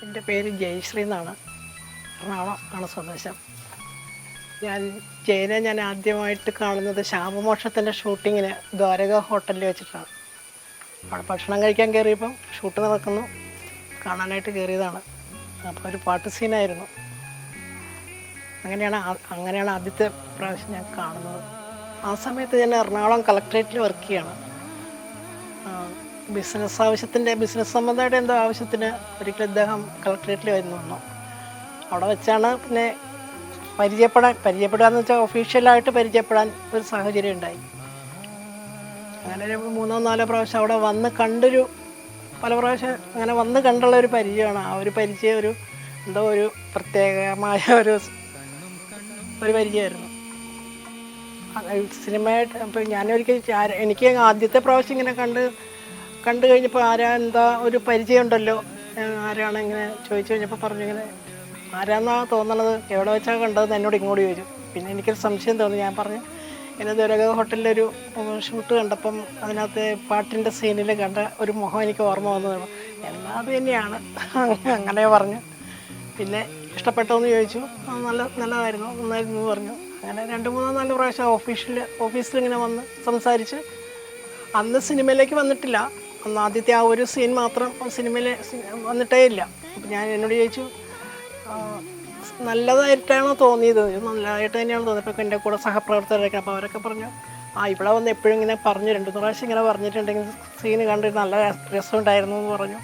എൻ്റെ പേര് ജയശ്രീ എന്നാണ്. എറണാകുളം ആണ് സ്വദേശം. ഞാൻ ആദ്യമായിട്ട് കാണുന്നത് ശാപമോക്ഷത്തിൻ്റെ ഷൂട്ടിങ്ങിന് ദ്വാരക ഹോട്ടലിൽ വെച്ചിട്ടാണ്. അവിടെ ഭക്ഷണം കഴിക്കാൻ കയറിയപ്പം ഷൂട്ട് നടക്കുന്നു, കാണാനായിട്ട് കയറിയതാണ്. അപ്പോൾ ഒരു പാട്ട് സീനായിരുന്നു. അങ്ങനെയാണ് ആദ്യത്തെ പ്രാവശ്യം ഞാൻ കാണുന്നത്. ആ സമയത്ത് ഞാൻ എറണാകുളം കളക്ട്രേറ്റിൽ വർക്ക് ചെയ്യാണ്. ബിസിനസ് സംബന്ധമായിട്ട് എന്തോ ആവശ്യത്തിന് ഒരിക്കലും അദ്ദേഹം കളക്ട്രേറ്റിൽ വന്നു. അവിടെ വെച്ചാണ് പിന്നെ പരിചയപ്പെടാന്ന് വെച്ചാൽ ഒഫീഷ്യലായിട്ട് പരിചയപ്പെടാൻ ഒരു സാഹചര്യം ഉണ്ടായി. അങ്ങനെ ഒരു 3-4 പ്രാവശ്യം അവിടെ വന്ന് പല പ്രാവശ്യം അങ്ങനെ വന്ന് കണ്ടുള്ള ഒരു പരിചയമാണ്. ആ ഒരു പരിചയം ഒരു പ്രത്യേകമായ ഒരു പരിചയമായിരുന്നു. സിനിമയായിട്ട് അപ്പോൾ എനിക്ക് ആദ്യത്തെ പ്രാവശ്യം ഇങ്ങനെ കണ്ടു കഴിഞ്ഞപ്പോൾ എന്താ ഒരു പരിചയം ഉണ്ടല്ലോ, ആരാണ് ഇങ്ങനെ ചോദിച്ചു കഴിഞ്ഞപ്പോൾ പറഞ്ഞു ഇങ്ങനെ ആരാന്നാണ് തോന്നണത്, എവിടെ വെച്ചാണ് കണ്ടതെന്ന് എന്നോട് ഇങ്ങോട്ട് ചോദിച്ചു. പിന്നെ എനിക്കൊരു സംശയം തോന്നി. ഞാൻ പറഞ്ഞു ഇങ്ങനെ ദ്വാരക ഹോട്ടലിലൊരു ഷൂട്ട് കണ്ടപ്പം അതിനകത്ത് പാട്ടിൻ്റെ സീനിൽ കണ്ട ഒരു മുഖം എനിക്ക് ഓർമ്മ വന്നതാണ്. എന്നാൽ അത് തന്നെയാണ് അങ്ങനെ പറഞ്ഞു. പിന്നെ ഇഷ്ടപ്പെട്ടോന്ന് ചോദിച്ചു. നല്ലതായിരുന്നു, നന്നായിരുന്നു പറഞ്ഞു. അങ്ങനെ 2-3-4 പ്രാവശ്യം ഓഫീസിൽ ഇങ്ങനെ വന്ന് സംസാരിച്ച്. അന്ന് സിനിമയിലേക്ക് വന്നിട്ടില്ല. അന്ന് ആദ്യത്തെ ആ ഒരു സീൻ മാത്രം സിനിമയിൽ വന്നിട്ടേ ഇല്ല. അപ്പം എന്നോട് ചോദിച്ചു നല്ലതായിട്ടാണോ തോന്നിയത്, നല്ലതായിട്ട് തന്നെയാണ് തോന്നിയത്. അപ്പോൾ എൻ്റെ കൂടെ സഹപ്രവർത്തകരൊക്കെ അപ്പോൾ അവരൊക്കെ പറഞ്ഞു ഇവിടെ വന്ന് എപ്പോഴും ഇങ്ങനെ പറഞ്ഞു 2-3 പ്രാവശ്യം ഇങ്ങനെ പറഞ്ഞിട്ടുണ്ടെങ്കിൽ സീന് കണ്ടിട്ട് നല്ല രസമുണ്ടായിരുന്നു എന്ന് പറഞ്ഞു.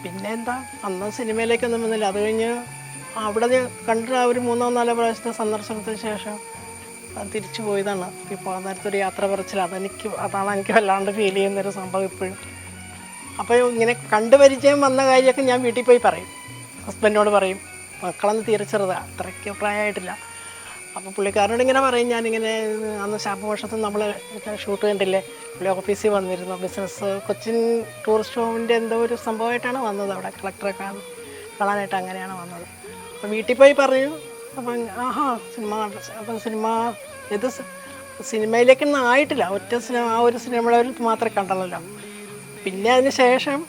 പിന്നെ അന്ന് സിനിമയിലേക്കൊന്നും വന്നില്ല. അത് കഴിഞ്ഞ് അവിടെ കണ്ടിട്ട് ആ ഒരു 3-4 പ്രാവശ്യത്തെ സന്ദർശനത്തിന് ശേഷം തിരിച്ചു പോയതാണ്. ഇപ്പോൾ നേരത്തെ യാത്ര പറച്ചിൽ അതാണ് എനിക്ക് വല്ലാണ്ട് ഫീൽ ചെയ്യുന്നൊരു സംഭവം ഇപ്പോഴും. അപ്പോൾ ഇങ്ങനെ കണ്ടുപരിചയം വന്ന കാര്യമൊക്കെ ഞാൻ വീട്ടിൽ പോയി പറയും, ഹസ്ബൻഡിനോട് പറയും. മക്കളന്ന് തീരെ ചെറുതാണ്, അത്രയ്ക്ക് പ്രായമായിട്ടില്ല. അപ്പോൾ പുള്ളിക്കാരനോട് ഇങ്ങനെ പറയും, ഞാനിങ്ങനെ അന്ന് ശാപമോക്ഷത്തിൽ നമ്മൾ ഷൂട്ട് കണ്ടില്ലേ, പുള്ളി ഓഫീസിൽ വന്നിരുന്നു. കൊച്ചിൻ ടൂറിസ്റ്റ് ഹോമിൻ്റെ എന്തോ ഒരു സംഭവമായിട്ടാണ് വന്നത്, അവിടെ കളക്ടറെ കാണാനായിട്ട് അങ്ങനെയാണ് വന്നത്. അപ്പം വീട്ടിൽ പോയി പറഞ്ഞു. അപ്പം ഇത് സിനിമയിലേക്കൊന്നും ആയിട്ടില്ല, ആ ഒരു സിനിമയുടെ മാത്രമേ കണ്ടുള്ളൂ. പിന്നെ അതിന് ശേഷം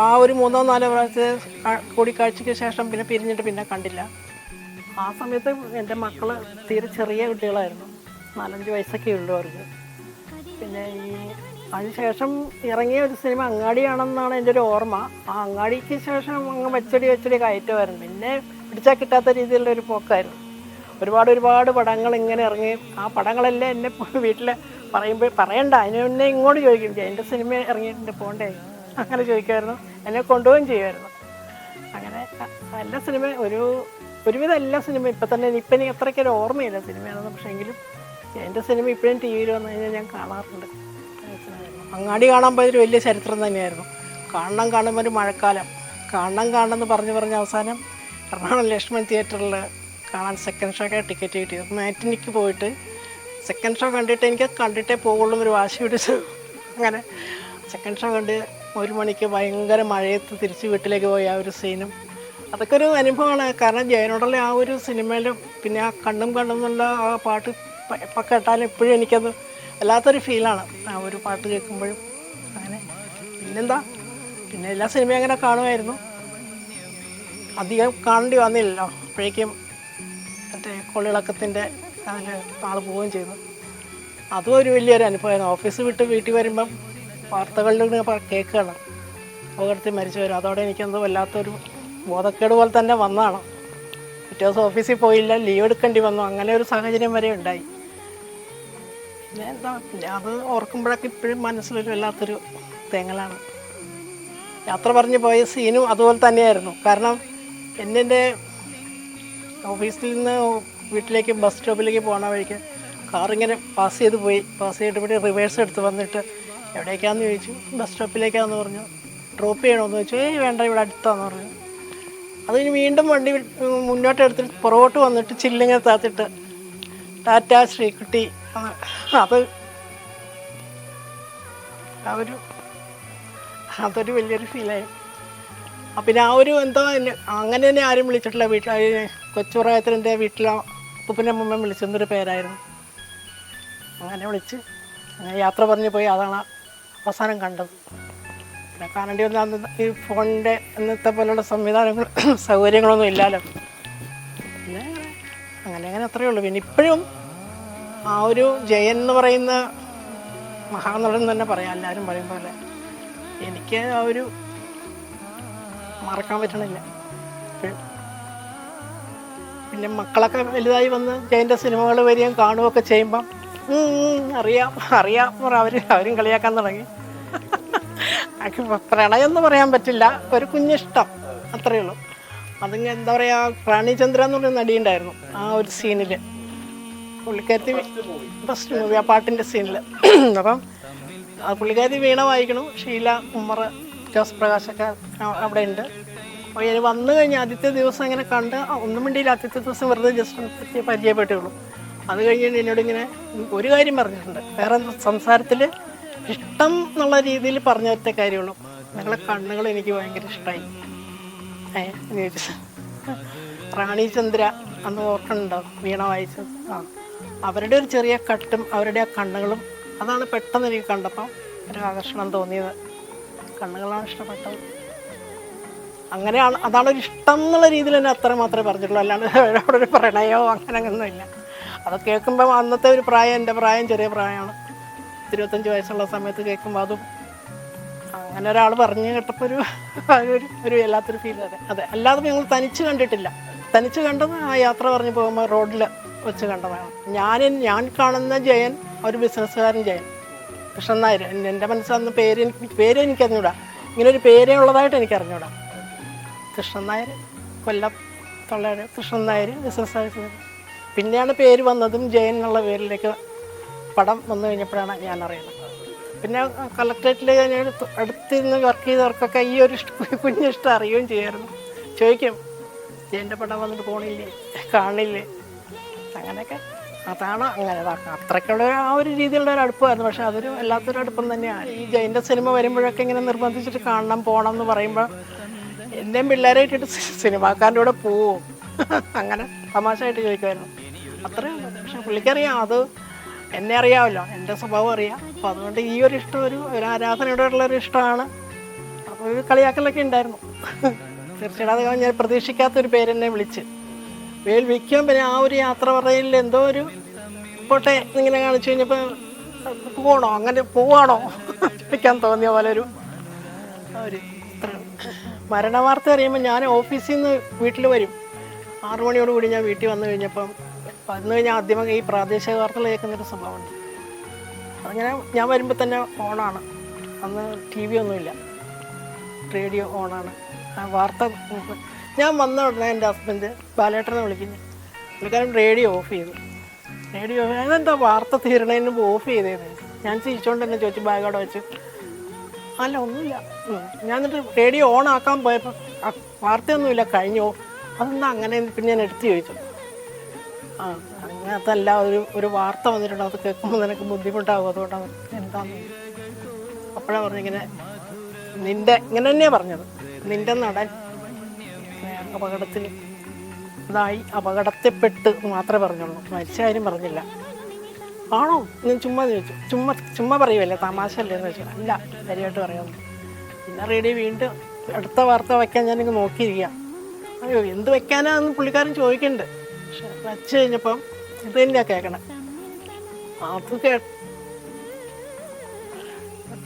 ആ ഒരു 3-4 പ്രാവശ്യത്തെ കൂടിക്കാഴ്ചയ്ക്ക് ശേഷം പിന്നെ പിരിഞ്ഞിട്ട് പിന്നെ കണ്ടില്ല. ആ സമയത്ത് എൻ്റെ മക്കൾ തീരെ ചെറിയ കുട്ടികളായിരുന്നു, 4-5 വയസ്സൊക്കെ ഉള്ളൂ അവർക്ക്. പിന്നെ അതിന് ശേഷം ഇറങ്ങിയ ഒരു സിനിമ അങ്ങാടിയാണെന്നാണ് എൻ്റെ ഒരു ഓർമ്മ. ആ അങ്ങാടിക്ക് ശേഷം അങ്ങ് വെച്ചടി കയറ്റുമായിരുന്നു. പിന്നെ പിടിച്ചാൽ കിട്ടാത്ത രീതിയിലുള്ള ഒരു പോക്കായിരുന്നു. ഒരുപാട് പടങ്ങൾ ഇങ്ങനെ ഇറങ്ങി. ആ പടങ്ങളെല്ലാം എന്നെ വീട്ടിൽ പറയണ്ട, അതിന് മുന്നേ ഇങ്ങോട്ട് ചോദിക്കും, എൻ്റെ സിനിമ ഇറങ്ങിയിട്ടുണ്ട് പോണ്ടേ, അങ്ങനെ ചോദിക്കുമായിരുന്നു. എന്നെ കൊണ്ടുപോവുകയും ചെയ്യുമായിരുന്നു. അങ്ങനെ എല്ലാ സിനിമ ഒരുവിധം എല്ലാ സിനിമ ഇപ്പം എനിക്ക് അത്രയ്ക്കൊരു ഓർമ്മയില്ല സിനിമയാണെന്ന്. പക്ഷേ എങ്കിലും എൻ്റെ സിനിമ ഇപ്പോഴും ടി വിയിൽ വന്നു കഴിഞ്ഞാൽ ഞാൻ കാണാറുണ്ട്. അങ്ങാടി കാണാൻ പോയൊരു വലിയ ചരിത്രം തന്നെയായിരുന്നു. കാണുമ്പോൾ ഒരു മഴക്കാലം കാണണമെന്ന് പറഞ്ഞ് അവസാനം എറണാകുളം ലക്ഷ്മൺ തിയേറ്ററിൽ കാണാൻ സെക്കൻഡ് ഷോയ്ക്ക് ടിക്കറ്റ് കിട്ടിയത്. മാറ്റിനിക്ക് പോയിട്ട് സെക്കൻഡ് ഷോ കണ്ടിട്ടേ പോകുള്ളൂ ഒരു വാശി പിടിച്ചു. അങ്ങനെ സെക്കൻഡ് ഷോ കണ്ട് 1 മണിക്ക് ഭയങ്കര മഴയത്ത് തിരിച്ച് വീട്ടിലേക്ക് പോയി. ആ ഒരു സീനും അതൊക്കെ ഒരു അനുഭവമാണ്. കാരണം ജയനോടുള്ള ആ ഒരു സിനിമയിലും പിന്നെ ആ കണ്ണും എന്നുള്ള ആ പാട്ട് ഇപ്പം കേട്ടാലും എപ്പോഴും എനിക്കത് വല്ലാത്തൊരു ഫീലാണ് ആ ഒരു പാട്ട് കേൾക്കുമ്പോഴും. അങ്ങനെ പിന്നെ എല്ലാ സിനിമയും അങ്ങനെ കാണുമായിരുന്നു. അധികം കാണേണ്ടി വന്നില്ലല്ലോ, അപ്പോഴേക്കും മറ്റേ കൊള്ളിളക്കത്തിൻ്റെ അതിൽ ആൾ പോവുകയും ചെയ്തു. അതും ഒരു വലിയൊരു അനുഭവമായിരുന്നു. ഓഫീസ് വിട്ട് വീട്ടിൽ വരുമ്പം വാർത്തകളിലൂടെ കേൾക്കുകയാണ് അപകടത്തിൽ മരിച്ചു വരും. അതോടെ എനിക്കെന്തോ വല്ലാത്തൊരു ബോധക്കേട് പോലെ തന്നെ വന്നതാണ്. പിറ്റേ ദിവസം ഓഫീസിൽ പോയില്ല, ലീവ് എടുക്കേണ്ടി വന്നു. അങ്ങനെ ഒരു സാഹചര്യം വരെ ഉണ്ടായി. പിന്നെ അത് ഓർക്കുമ്പോഴൊക്കെ ഇപ്പോഴും മനസ്സിലൊരു വല്ലാത്തൊരു തേങ്ങലാണ്. യാത്ര പറഞ്ഞു പോയ സീനും അതുപോലെ തന്നെയായിരുന്നു. കാരണം എൻ്റെ ഓഫീസിൽ നിന്ന് വീട്ടിലേക്ക് ബസ് സ്റ്റോപ്പിലേക്ക് പോകുന്ന വഴിക്ക് കാറിങ്ങനെ പാസ് ചെയ്തിട്ട് ഇവിടെ റിവേഴ്സ് എടുത്ത് വന്നിട്ട് എവിടേക്കാന്ന് ചോദിച്ചു. ബസ് സ്റ്റോപ്പിലേക്കാന്ന് പറഞ്ഞു. ഡ്രോപ്പ് ചെയ്യണമെന്ന് ചോദിച്ചു. വേണ്ട, ഇവിടെ അടുത്താന്ന് പറഞ്ഞു. അതിന് വീണ്ടും വണ്ടി മുന്നോട്ട് എടുത്തിട്ട് പുറകോട്ട് വന്നിട്ട് ചില്ലിങ്ങനെ താത്തിട്ട് ടാറ്റ ശ്രീകുട്ടി. അതൊരു വലിയൊരു ഫീലായി. പിന്നെ ആ ഒരു അങ്ങനെ തന്നെ ആരും വിളിച്ചിട്ടില്ല. കൊച്ചുപ്രായത്തിൽ എൻ്റെ വീട്ടിലെ ഉപ്പുപ്പിൻ്റെ മുമ്പ് വിളിച്ചെന്നൊരു പേരായിരുന്നു. അങ്ങനെ വിളിച്ച് അങ്ങനെ യാത്ര പറഞ്ഞു പോയി. അതാണ് അവസാനം കണ്ടത്. പിന്നെ കാണേണ്ടി വന്ന അന്ന് ഈ ഫോണിൻ്റെ ഇന്നത്തെ പോലുള്ള സംവിധാനങ്ങൾ സൗകര്യങ്ങളൊന്നും ഇല്ലല്ലോ. പിന്നെ അങ്ങനെ അത്രയേ ഉള്ളൂ. പിന്നെ ഇപ്പോഴും ആ ഒരു ജയൻ എന്ന് പറയുന്ന മഹാനടൻ തന്നെ പറയാം, എല്ലാവരും പറയും പോലെ എനിക്ക് ആ ഒരു മറക്കാൻ പറ്റണില്ല ഇപ്പോഴും. പിന്നെ മക്കളൊക്കെ വലുതായി വന്ന് ജയൻ്റെ സിനിമകൾ വരികയും കാണുകയൊക്കെ ചെയ്യുമ്പം അറിയാം അവരും കളിയാക്കാൻ തുടങ്ങി. പ്രണയം എന്ന് പറയാൻ പറ്റില്ല, ഒരു കുഞ്ഞിഷ്ടം അത്രയേ ഉള്ളൂ. അതിങ്ങനെ എന്താ പറയുക, റാണി ചന്ദ്ര എന്നൊരു നടിയുണ്ടായിരുന്നു ആ ഒരു സീനിൽ, പുള്ളിക്കാരത്തി ഫസ്റ്റ് മൂവി ആ പാട്ടിൻ്റെ സീനിൽ. അപ്പം ആ പുള്ളിക്കാരത്തി വീണ വായിക്കണു, ഷീല, ഉമ്മർ, ജോസ് പ്രകാശൊക്കെ അവിടെ ഉണ്ട്. അപ്പോൾ ഞാൻ വന്നു കഴിഞ്ഞ് ആദ്യത്തെ ദിവസം ഇങ്ങനെ കണ്ട് ഒന്നും വേണ്ടിയില്ല, ആദ്യത്തെ ദിവസം വെറുതെ ജസ്റ്റ് പരിചയപ്പെട്ടുള്ളൂ. അത് കഴിഞ്ഞിട്ട് എന്നോടിങ്ങനെ ഒരു കാര്യം പറഞ്ഞിട്ടുണ്ട്, വേറെ സംസാരത്തിൽ ഇഷ്ടം എന്നുള്ള രീതിയിൽ പറഞ്ഞ ഒറ്റ കാര്യമുള്ളൂ, നിങ്ങളെ കണ്ണുകൾ എനിക്ക് ഭയങ്കര ഇഷ്ടമായി. റാണി ചന്ദ്ര അന്ന് ഓർക്കുന്നുണ്ടോ വീണ വായിച്ചത്? അവരുടെ ഒരു ചെറിയ കട്ടും അവരുടെ ആ കണ്ണുകളും, അതാണ് പെട്ടെന്ന് എനിക്ക് കണ്ടപ്പോൾ ഒരു ആകർഷണം തോന്നിയത്. കണ്ണുകളാണ് ഇഷ്ടപ്പെട്ടത്. അങ്ങനെയാണ്, അതാണ് ഒരു ഇഷ്ടം എന്നുള്ള രീതിയിൽ തന്നെ അത്ര മാത്രമേ പറഞ്ഞിട്ടുള്ളൂ, അല്ലാണ്ട് അവിടെ ഒരു പ്രണയമോ അങ്ങനെയൊന്നുമില്ല. അത് കേൾക്കുമ്പോൾ അന്നത്തെ ഒരു പ്രായം, എൻ്റെ പ്രായം ചെറിയ പ്രായമാണ്, 25 വയസ്സുള്ള സമയത്ത് കേൾക്കുമ്പോൾ അതും അങ്ങനെ ഒരാൾ പറഞ്ഞു കേട്ടപ്പോൾ ഒരു വല്ലാത്തൊരു ഫീൽ. അതെ അല്ലാതെ ഞങ്ങൾ തനിച്ച് കണ്ടിട്ടില്ല. തനിച്ച് കണ്ടത് ആ യാത്ര പറഞ്ഞു പോകുമ്പോൾ റോഡിൽ വെച്ച് കണ്ടതാണ്. ഞാൻ കാണുന്ന ജയൻ ഒരു ബിസിനസ്സുകാരൻ ജയൻ, കൃഷ്ണൻ നായർ. എൻ്റെ മനസ്സിലന്ന് പേര് എനിക്ക് അറിഞ്ഞൂടാ, ഇങ്ങനൊരു പേരേ ഉള്ളതായിട്ട് എനിക്ക് അറിഞ്ഞൂടാ. കൃഷ്ണൻ നായർ, കൊല്ലത്തുള്ള കൃഷ്ണൻ നായർ ബിസിനസ്സുകാരൻ. പിന്നെയാണ് പേര് വന്നതും ജയൻ എന്നുള്ള പേരിലേക്ക് പടം വന്നു കഴിഞ്ഞപ്പോഴാണ് ഞാൻ അറിയുന്നത്. പിന്നെ കളക്ട്രേറ്റിൽ അടുത്തിരുന്ന് വർക്ക് ചെയ്തവർക്കൊക്കെ ഈ ഒരു കുഞ്ഞിഷ്ടം അറിയുകയും ചെയ്യായിരുന്നു. ചോദിക്കും, ജയൻ്റെ പടം വന്നിട്ട് പോണില്ലേ, കാണില്ലേ, അങ്ങനെയൊക്കെ. അതാണ് അങ്ങനെ അത്രയ്ക്കുള്ള ആ ഒരു രീതിയിലുള്ള ഒരു അടുപ്പമായിരുന്നു. പക്ഷെ അതൊരു വല്ലാത്തൊരു അടുപ്പം തന്നെയാണ്. ഈ ജയൻ്റെ സിനിമ വരുമ്പോഴൊക്കെ ഇങ്ങനെ നിർബന്ധിച്ചിട്ട് കാണണം പോകണം എന്ന് പറയുമ്പോൾ എൻ്റെയും പിള്ളേരെ ഇട്ടിട്ട് സിനിമാക്കാരൻ്റെ കൂടെ പോവും, അങ്ങനെ തമാശയായിട്ട് ചോദിക്കുമായിരുന്നു. അത്രയേ ഉള്ളൂ. പക്ഷെ പുള്ളിക്കറിയാം, അത് എന്നെ അറിയാമല്ലോ, എൻ്റെ സ്വഭാവം അറിയാം. അപ്പോൾ അതുകൊണ്ട് ഈ ഒരു ഇഷ്ടം ഒരു ആരാധനയോടുള്ളൊരു ഇഷ്ടമാണ്. അപ്പോൾ ഒരു കളിയാക്കലൊക്കെ ഉണ്ടായിരുന്നു. തീർച്ചയായിട്ടും അത് ഞാൻ പ്രതീക്ഷിക്കാത്തൊരു പേരെന്നെ വിളിച്ച് വിളിക്കും. പിന്നെ ആ ഒരു യാത്ര പറയലിൽ എന്തോ ഒരു പോട്ടെ ഇങ്ങനെ കാണിച്ചു കഴിഞ്ഞപ്പോൾ പോകണോ, അങ്ങനെ പോവാണോ ചോദിക്കാൻ തോന്നിയ പോലെ ഒരു മരണ വാർത്ത അറിയുമ്പോൾ ഞാൻ ഓഫീസിൽ നിന്ന് വീട്ടിൽ വരും. 6 മണിയോടുകൂടി ഞാൻ വീട്ടിൽ വന്നു കഴിഞ്ഞപ്പം ആദ്യമൊക്കെ ഈ പ്രാദേശിക വാർത്തകൾ കേൾക്കുന്നൊരു സംഭവമുണ്ട്. അങ്ങനെ ഞാൻ വരുമ്പോൾ തന്നെ ഓണാണ്, അന്ന് TV ഒന്നുമില്ല, റേഡിയോ ഓണാണ്. ആ വാർത്ത ഞാൻ വന്ന ഉടനെ എൻ്റെ ഹസ്ബൻഡ് ബാലേട്ടനെ വിളിക്കുന്നു. പുള്ളിക്കാരൻ റേഡിയോ ഓഫ് ചെയ്തു. അതെന്താ വാർത്ത തീരണതിന് മുമ്പ് ഓഫ് ചെയ്തേന്ന് ഞാൻ ചിരിച്ചുകൊണ്ട് തന്നെ ചോദിച്ചു, ബാഗോടെ വെച്ച്. അല്ല ഒന്നുമില്ല. ഞാൻ എന്നിട്ട് റേഡിയോ ഓൺ ആക്കാൻ പോയപ്പോൾ വാർത്തയൊന്നുമില്ല, കഴിഞ്ഞോ, അതെന്താ അങ്ങനെ? പിന്നെ ഞാൻ എടുത്ത് ചോദിച്ചു. അങ്ങനത്തല്ല, ഒരു വാർത്ത വന്നിട്ടുണ്ട്, അത് കേൾക്കുമ്പോൾ നിനക്ക് ബുദ്ധിമുട്ടാകും, അതുകൊണ്ടാണ് എന്താന്ന്. അപ്പോഴാണ് പറഞ്ഞിങ്ങനെ ഇങ്ങനെ തന്നെയാണ് പറഞ്ഞത്, നിൻ്റെ നടൻ അപകടത്തിൽ അപകടത്തിൽപ്പെട്ട് മാത്രമേ പറഞ്ഞുള്ളൂ, മരിച്ച കാര്യം പറഞ്ഞില്ല. ആണോ? ഞാൻ ചുമ്മാ ചോദിച്ചു. ചുമ്മാ പറയുമല്ലേ, തമാശയല്ലേ എന്ന് വെച്ചാൽ അല്ല, കാര്യമായിട്ട് പറയാമെന്ന്. പിന്നെ റേഡിയോ വീണ്ടും അടുത്ത വാർത്ത വയ്ക്കാൻ ഞാനിങ്ങ് നോക്കിയിരിക്കുക. അയ്യോ എന്ത് വെക്കാനാന്ന് പുള്ളിക്കാരൻ ചോദിക്കുന്നുണ്ട്. പക്ഷെ വച്ച് കഴിഞ്ഞപ്പം ഇത് തന്നെയാണ് കേൾക്കണേ.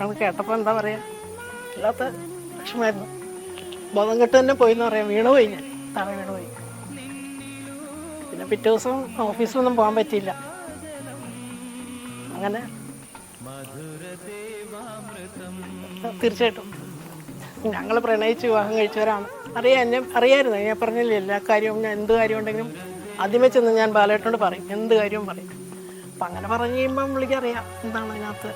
അത് കേട്ടപ്പോൾ എന്താ പറയുക, അല്ലാത്ത വിഷമായിരുന്നു. ബോധം കെട്ട് തന്നെ പോയിന്ന് പറയാം. വീണുപോയി, ഞാൻ താഴെ വീണുപോയി. പിന്നെ പിറ്റേ ദിവസം ഓഫീസിലൊന്നും പോകാൻ പറ്റിയില്ല. അങ്ങനെ തീർച്ചയായിട്ടും ഞങ്ങൾ പ്രണയിച്ച് വിവാഹം കഴിച്ചവരാണ്. എന്നെ അറിയാമായിരുന്നു. ഞാൻ പറഞ്ഞില്ലേ, എല്ലാ കാര്യവും ഞാൻ എന്ത് കാര്യം ഉണ്ടെങ്കിലും ആദ്യമേ ചെന്ന് ഞാൻ ബാലേട്ടനോട് പറയും, എന്ത് കാര്യവും പറയും. അപ്പം അങ്ങനെ പറഞ്ഞു കഴിയുമ്പം വിളിക്കറിയാം എന്താണ് അതിനകത്ത്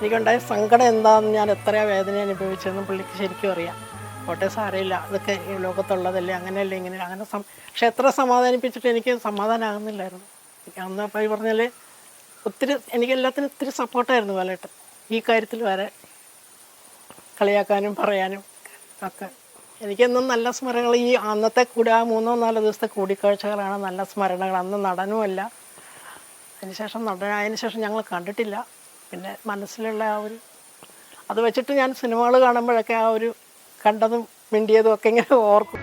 എനിക്കുണ്ടായ സങ്കടം എന്താണെന്ന്, ഞാൻ എത്ര വേദന അനുഭവിച്ചതെന്നും പുള്ളിക്ക് ശരിക്കും അറിയാം. കോട്ടെ സാരമില്ല, അതൊക്കെ ഈ ലോകത്തുള്ളതല്ലേ, അങ്ങനെയല്ലേ ഇങ്ങനെ അങ്ങനെ. പക്ഷെ എത്ര സമാധാനിപ്പിച്ചിട്ട് എനിക്ക് സമാധാനമാകുന്നില്ലായിരുന്നു. അന്ന് അപ്പോൾ ഈ പറഞ്ഞാൽ ഒത്തിരി എനിക്ക് എല്ലാത്തിനും ഒത്തിരി സപ്പോർട്ടായിരുന്നു ബാലേട്ടൻ. ഈ കാര്യത്തിൽ വരെ കളിയാക്കാനും പറയാനും ഒക്കെ. എനിക്കെന്നും നല്ല സ്മരണകൾ, ഈ അന്നത്തെ കൂടി ആ 3-4 ദിവസത്തെ കൂടിക്കാഴ്ചകളാണ് നല്ല സ്മരണകൾ. അന്ന് നടനുമല്ല, അതിനുശേഷം നടനായതിനു ശേഷം ഞങ്ങൾ കണ്ടിട്ടില്ല. പിന്നെ മനസ്സിലുള്ള അത് വെച്ചിട്ട് ഞാൻ സിനിമകൾ കാണുമ്പോഴൊക്കെ ആ ഒരു കണ്ടതും മിണ്ടിയതും ഒക്കെ ഇങ്ങനെ ഓർക്കും.